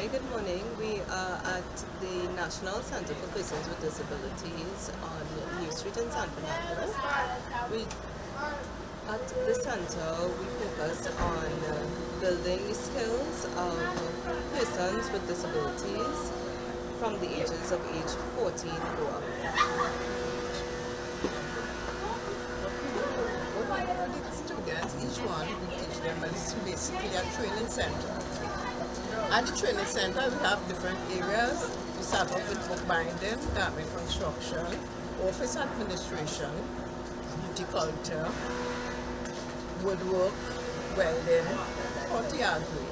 Hi, good morning. We are at the National Center for Persons with Disabilities on New Street in San Fernando. We, at the center, we focus on building the skills of persons with disabilities from the ages of age 14 go up. What we do with the students, each one, we teach them, and it's basically a training center. At the training center, we have different areas. We start off with bookbinding, garment construction, office administration, horticulture, woodwork, welding, horticulture.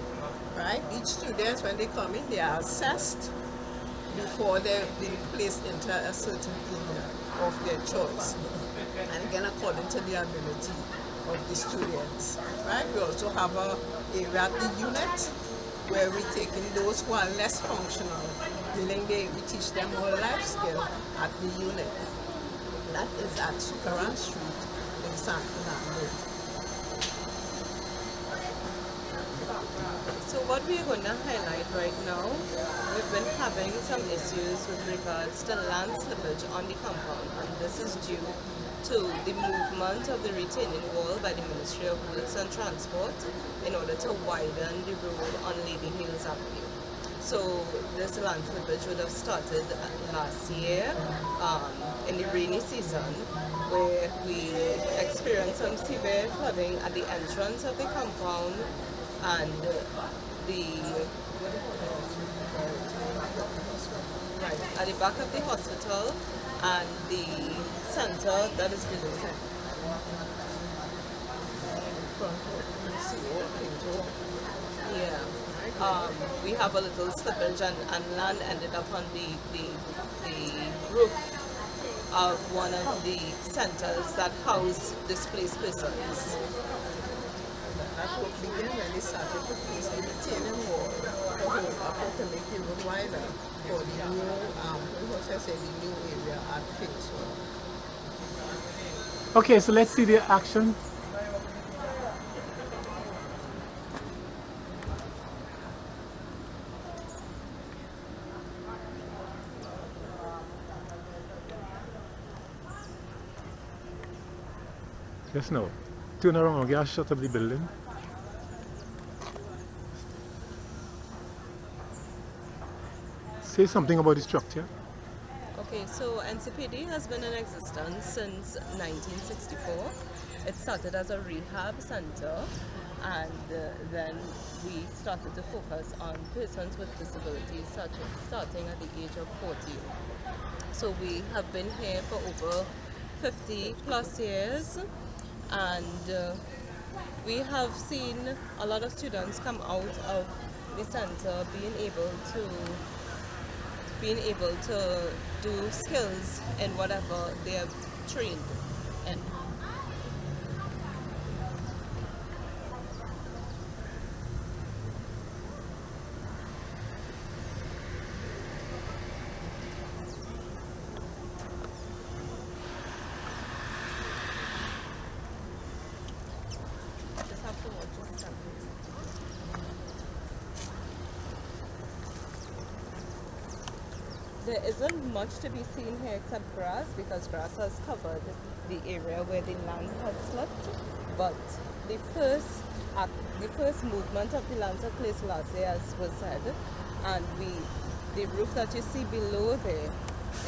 Right? Each student, when they come in, they are assessed before they're being placed into a certain area of their choice. And again, according to the ability of the students. Right? We also have a area at the unit where we take in those who are less functional, meaning we teach them more life skill at the unit. That is at Sukaran Street in San Fernando. So what we are going to highlight right now, we've been having some issues with regards to land slippage on the compound, and this is due to the movement of the retaining wall by the Ministry of Works and Transport in order to widen the road on Lady Hills Avenue. So this land slippage would have started last year in the rainy season, where we experienced some severe flooding at the entrance of the compound and at the back of the hospital and the center that is below. Yeah. We have a little slippage and land ended up on the roof of one of the centers that house displaced persons. That was beginning when they started to place the retaining wall to hold up to make the road wider for the new, the new area at Kingswell. Okay, so let's see the action. Yes, no. Turn around, get a shot of the building. Say something about the structure. Okay, so NCPD has been in existence since 1964. It started as a rehab center, and then we started to focus on persons with disabilities starting at the age of 14. So we have been here for over 50 plus years, and we have seen a lot of students come out of the center being able to do skills in whatever they are trained in. Just have to watch this stuff. There isn't much to be seen here except grass, because grass has covered the area where the land has slipped. But the first movement of the land took place last year, as was said, and the roof that you see below there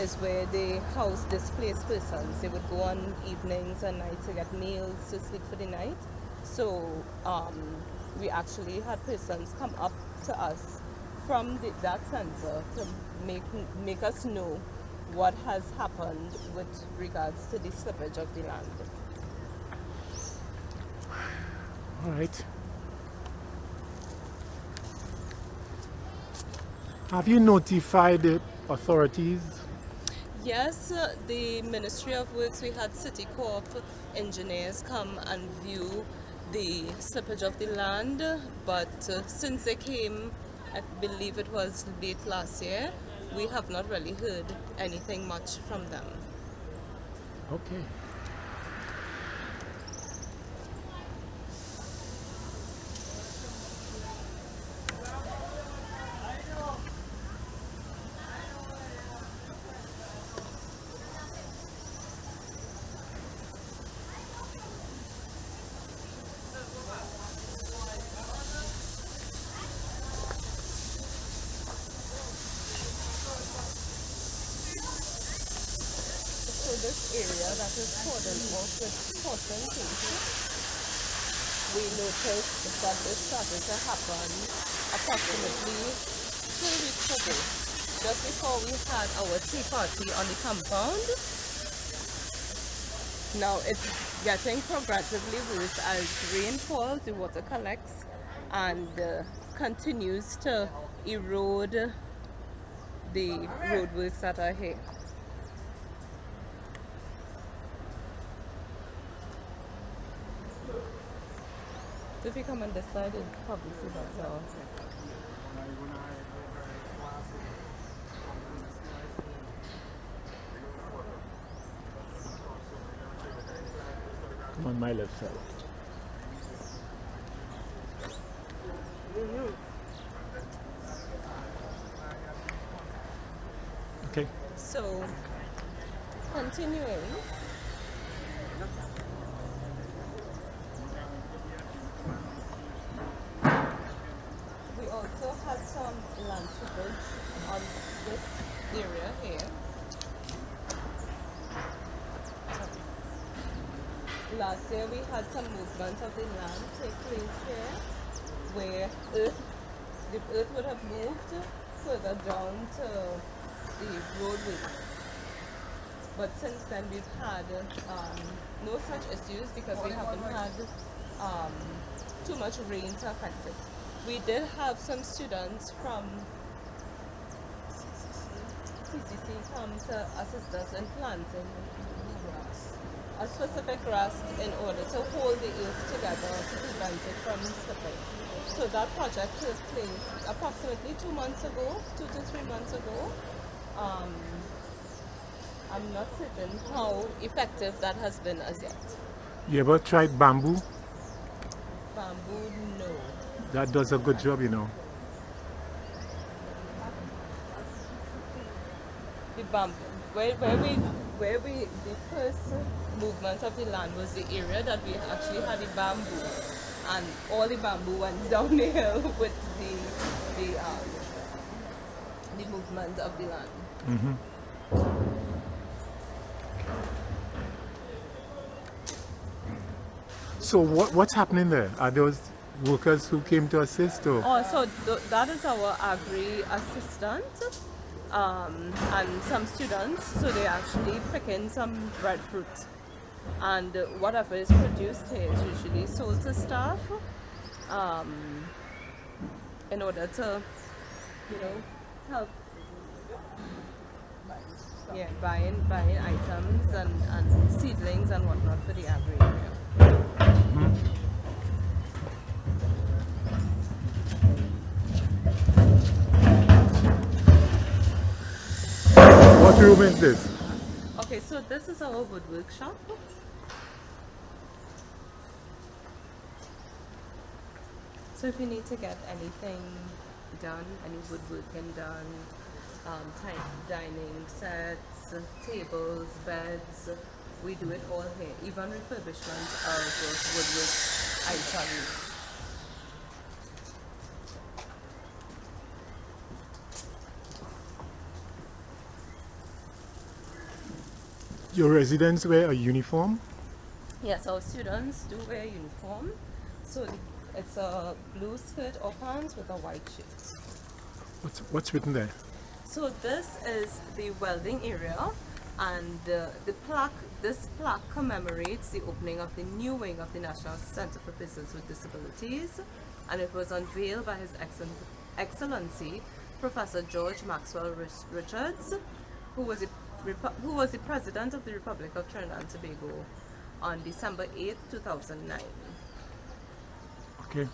is where they house displaced persons. They would go on evenings and nights to get meals, to sleep for the night. So we actually had persons come up to us from that center to make us know what has happened with regards to the slippage of the land. All right. Have you notified the authorities? Yes, the Ministry of Works, we had City Corp engineers come and view the slippage of the land, but since they came, I believe it was late last year, we have not really heard anything much from them. Okay. that is cordoned off with caution tape, we noticed that this started to happen approximately 2 weeks ago, just before we had our tea party on the compound. Now it's getting progressively worse as rain falls, the water collects and continues to erode the roadworks that are here. So if you come on this side, you'll probably see that now. Come on my left side. Okay. So, continuing, we also had some land slippage on this area here. Last year we had some movement of the land take place here, where the earth would have moved further down to the roadway. But since then we've had no such issues because we haven't had too much rain to affect it. We did have some students from CCC come to assist us in planting a specific grass in order to hold the earth together to prevent it from slipping. So that project took place approximately 2 months ago, 2 to 3 months ago. I'm not certain how effective that has been as yet. You ever tried bamboo? Bamboo, no. That does a good job, you know. The bamboo, the first movement of the land was the area that we actually had the bamboo, and all the bamboo went down the hill with the movement of the land. So what's happening there? Are those workers who came to assist or? Oh, so that is our agri assistant and some students. So they're actually picking some breadfruit, and whatever is produced here is usually sold to staff in order to, help. Yeah, buying items and seedlings and whatnot for the agri area. What room is this? Okay, so this is our woodwork shop. So if you need to get anything done, any woodworking done, dining sets, tables, beds, we do it all here, even refurbishment of woodwork items. Your residents wear a uniform? Yes, our students do wear uniform. So it's a blue skirt or pants with a white shirt. What's written there? So this is the welding area, and this plaque commemorates the opening of the new wing of the National Center for Persons with Disabilities, and it was unveiled by His Excellency Professor George Maxwell Richards, who was the President of the Republic of Trinidad and Tobago on December 8, 2009. Okay.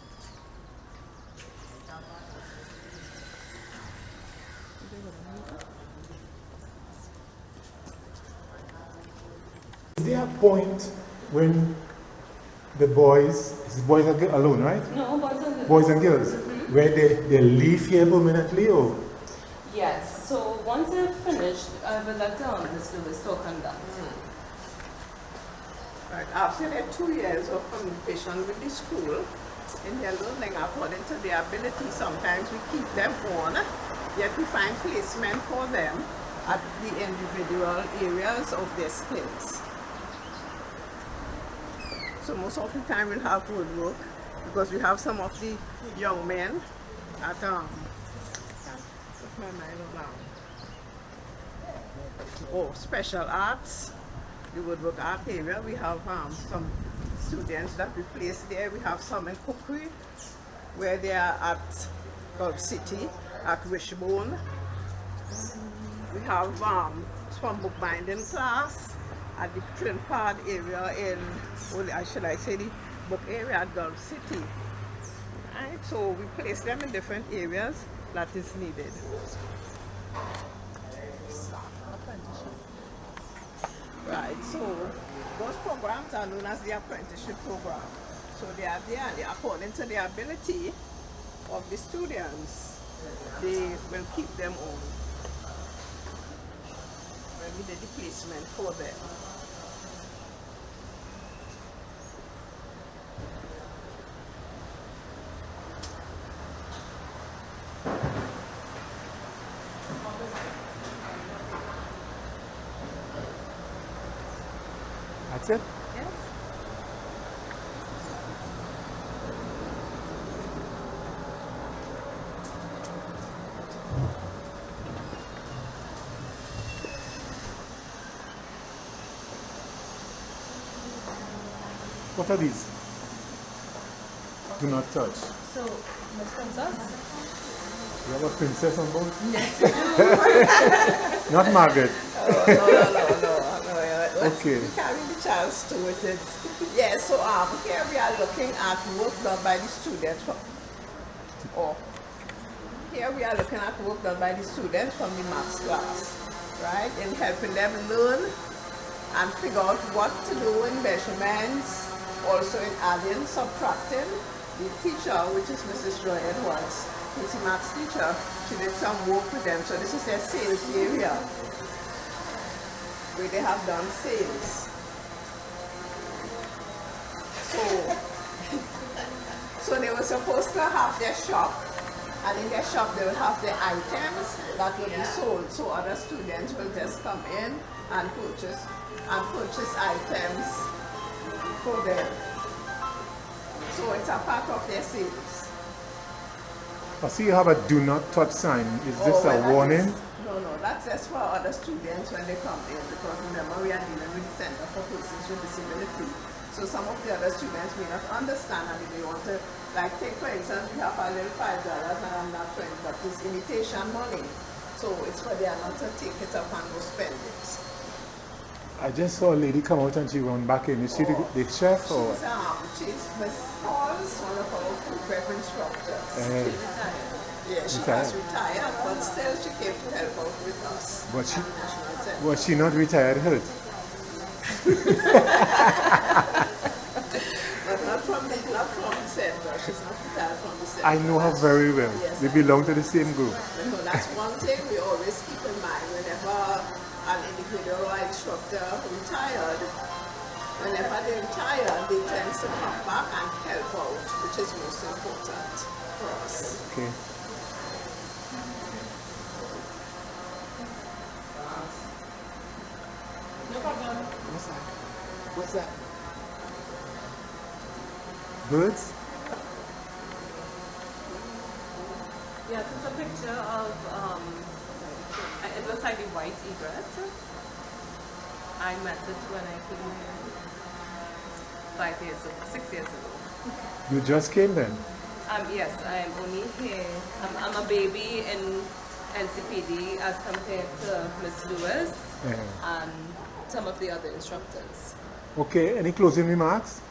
Is there a point when the boys are alone, right? No, Boys and girls, where they leave here permanently, or? Yes, so once they're finished, I will let Ms. Lewis talk on that. Right. After their 2 years of communication with the school, in their learning according to their ability, sometimes we keep them on, yet we find placement for them at the individual areas of their skills. So most of the time we'll have road work because we have some of the young men at can't put my mind around. Oh, special arts, the woodwork art area. We have some students that we place there. We have some in cookery where they are at Gulf City, at Wishbone. We have some bookbinding class at the Trinpad area in, should I say the book area at Gulf City. Right, so we place them in different areas that is needed. Right, so those programs are known as the apprenticeship program. So they are there according to the ability of the students. They will keep them on when we did the placement for them. That's it? Yes. What are these? Do not touch. So, Ms. Princess? You have a princess on board? Not Margaret. No. Okay. We carry the child stewarded. Yes, so here we are looking at work done by the students here we are looking at work done by the students from the maths class, right? In helping them learn and figure out what to do in measurements, also in adding, subtracting. The teacher, which is Mrs. Joyen, was the maths teacher. She did some work with them. So this is their sales area, where they have done sales. So they were supposed to have their shop, and in their shop they will have their items that will be sold. So other students will just come in and purchase items for them. So it's a part of their sales. I see you have a do not touch sign. Is this a warning? No, that's just for other students when they come in, because remember we are dealing with the Center for Persons with Disability. So some of the other students may not understand, and if they want to, like take for instance, we have a little $5 and I'm not trying, but it's imitation money. So it's for them not to take it up and go spend it. I just saw a lady come out and she went back in. Is she the chef or? She's Miss Hollis, one of our food prep instructors. Yeah, she was retired, but still she came to help out with us. Was she not retired hurt? But not from the center. She's not retired from the center. I know her very well. Yes, We belong to the same group. No, that's one thing we always keep in mind whenever an individual or instructor retired. Whenever they retire, they tend to come back and help out, which is most important for us. Okay. No problem. What's that? Birds? Yes, it's a picture of, it looks like a white egret. I met it when I came here 6 years ago. You just came then? Yes, I'm only here. I'm a baby in NCPD as compared to Miss Lewis and some of the other instructors. Okay, any closing remarks?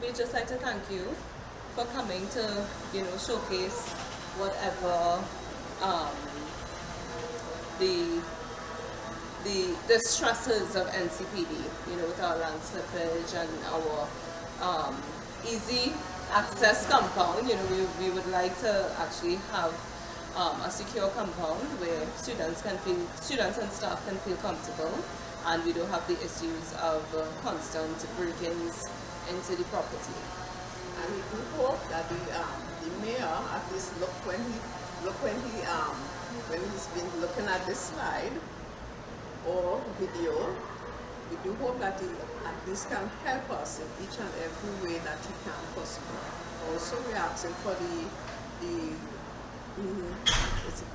We'd just like to thank you for coming to, showcase whatever the stresses of NCPD, with our land slippage and our easy access compound. We would like to actually have a secure compound where students and staff can feel comfortable, and we don't have the issues of constant break-ins into the property. And we do hope that the mayor at least when he's been looking at this slide or video, we do hope that he at least can help us in each and every way that he can possible. Also, we're asking for it's a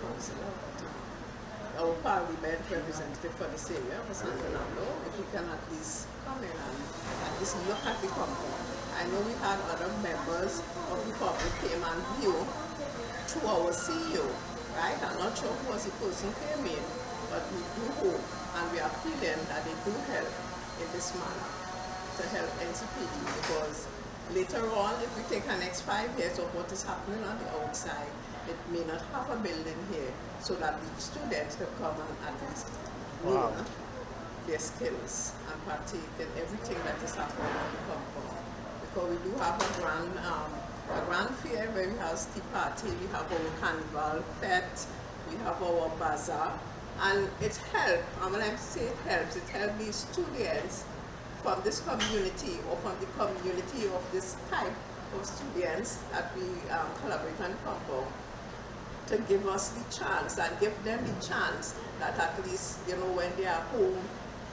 councillor, our parliament representative for this area, Mr. Fernando, if he can at least come in and at least look at the compound. I know we had other members of the public came and view through our CEO, right? I'm not sure who was the person who came in, but we do hope and we are pleading that they do help in this manner to help NCPD, because later on, if we take the next 5 years of what is happening on the outside, it may not have a building here, so that the students can come and at least learn their skills and partake in everything that is happening on the compound. Because we do have a grand fair where we have tea party, we have our carnival fete, we have our bazaar, and it helps. And when I say it helps these students from this community or from the community of this type of students that we collaborate on the compound, to give us the chance and give them the chance that at least, you know, when they are home,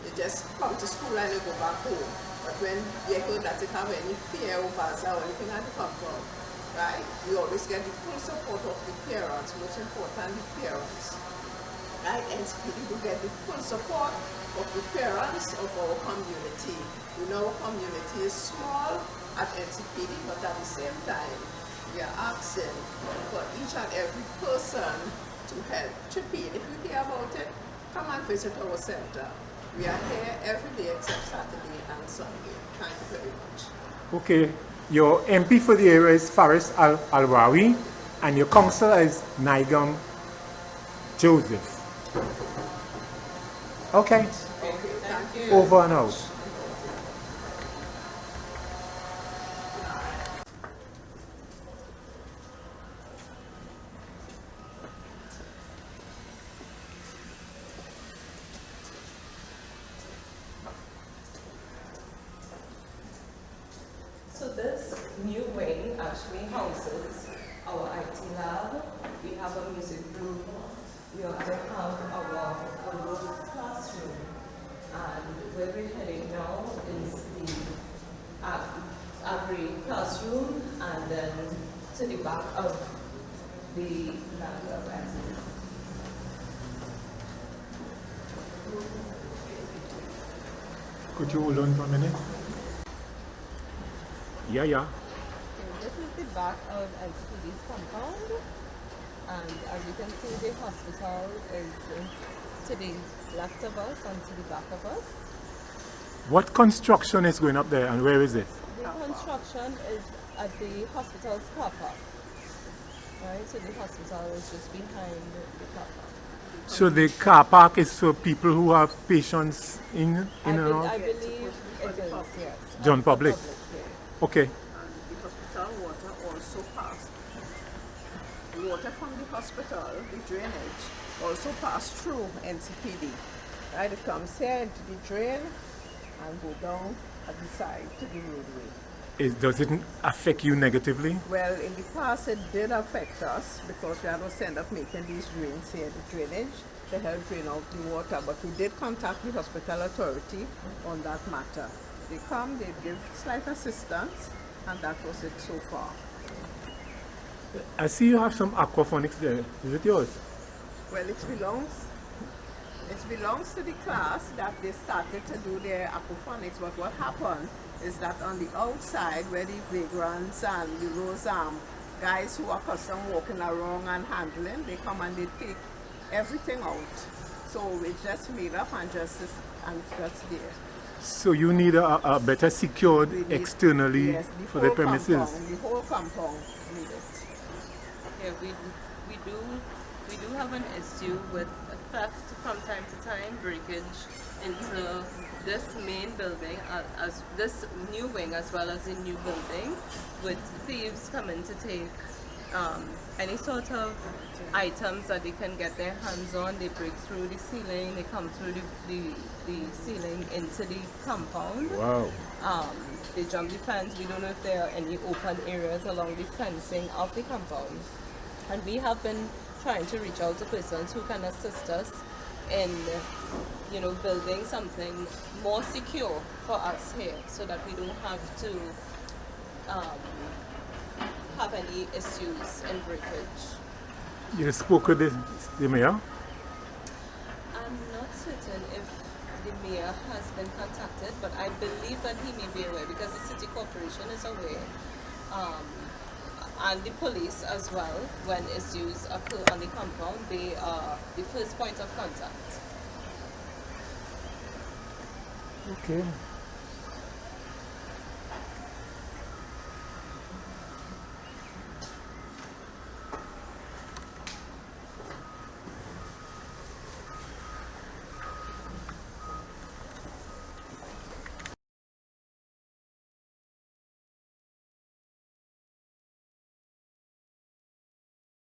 they just come to school and they go back home. But when they go that they have any fear or bazaar or anything at the compound, right, we always get the full support of the parents, most important the parents. Right, NCPD will get the full support of the parents of our community. You know, our community is small at NCPD, but at the same time, we are asking for each and every person to help chip in. If you hear about it, come and visit our center. We are here every day except Saturday and Sunday. Thank you very much. Okay, your MP for the area is Faris Al-Rawi, and your councillor is Nigam Joseph. Okay, Thank you. over and out. So this new wing actually houses our IT lab. We have a music room. We also have our classroom. And where we're heading now is the Agri classroom, and then to the back of the lab. Could you hold on for a minute? Yeah. Okay, this is the back of NCPD's compound, and as you can see, the hospital is to the left of us and to the back of us. What construction is going up there, and where is it? The construction is at the hospital's car park. Right, so the hospital is just behind the car park. So the car park is for people who have patients in and out? I believe it is, yes. John Public? Yeah. Okay. The hospital water also passed. The water from the hospital, the drainage, also passed through NCPD. Right, it comes here into the drain and go down at the side to the roadway. Does it affect you negatively? Well, in the past it did affect us because we had to end up making these drains here, the drainage, to help drain out the water. But we did contact the hospital authority on that matter. They come, they give slight assistance, and that was it so far. I see you have some aquaponics there. Is it yours? Well, it belongs to the class that they started to do their aquaponics, but what happened is that on the outside where the vagrants and those guys who are accustomed walking around and handling, they come and they take everything out. So it's just made up and just there. So you need a better secured We need- externally yes, for the whole premises. compound, the whole compound need it. Yeah, we do have an issue with theft from time to time, breakage into this main building, as this new wing as well as the new building, with thieves coming to take any sort of items that they can get their hands on. They break through the ceiling, they come through the ceiling into the compound. Wow. They jump the fence. We don't know if there are any open areas along the fencing of the compound. And we have been trying to reach out to persons who can assist us in, building something more secure for us here, so that we don't have to have any issues in breakage. You spoke with the mayor? I'm not certain if the mayor has been contacted, but I believe that he may be aware, because the city corporation is aware, and the police as well. When issues occur on the compound, they are the first point of contact. Okay.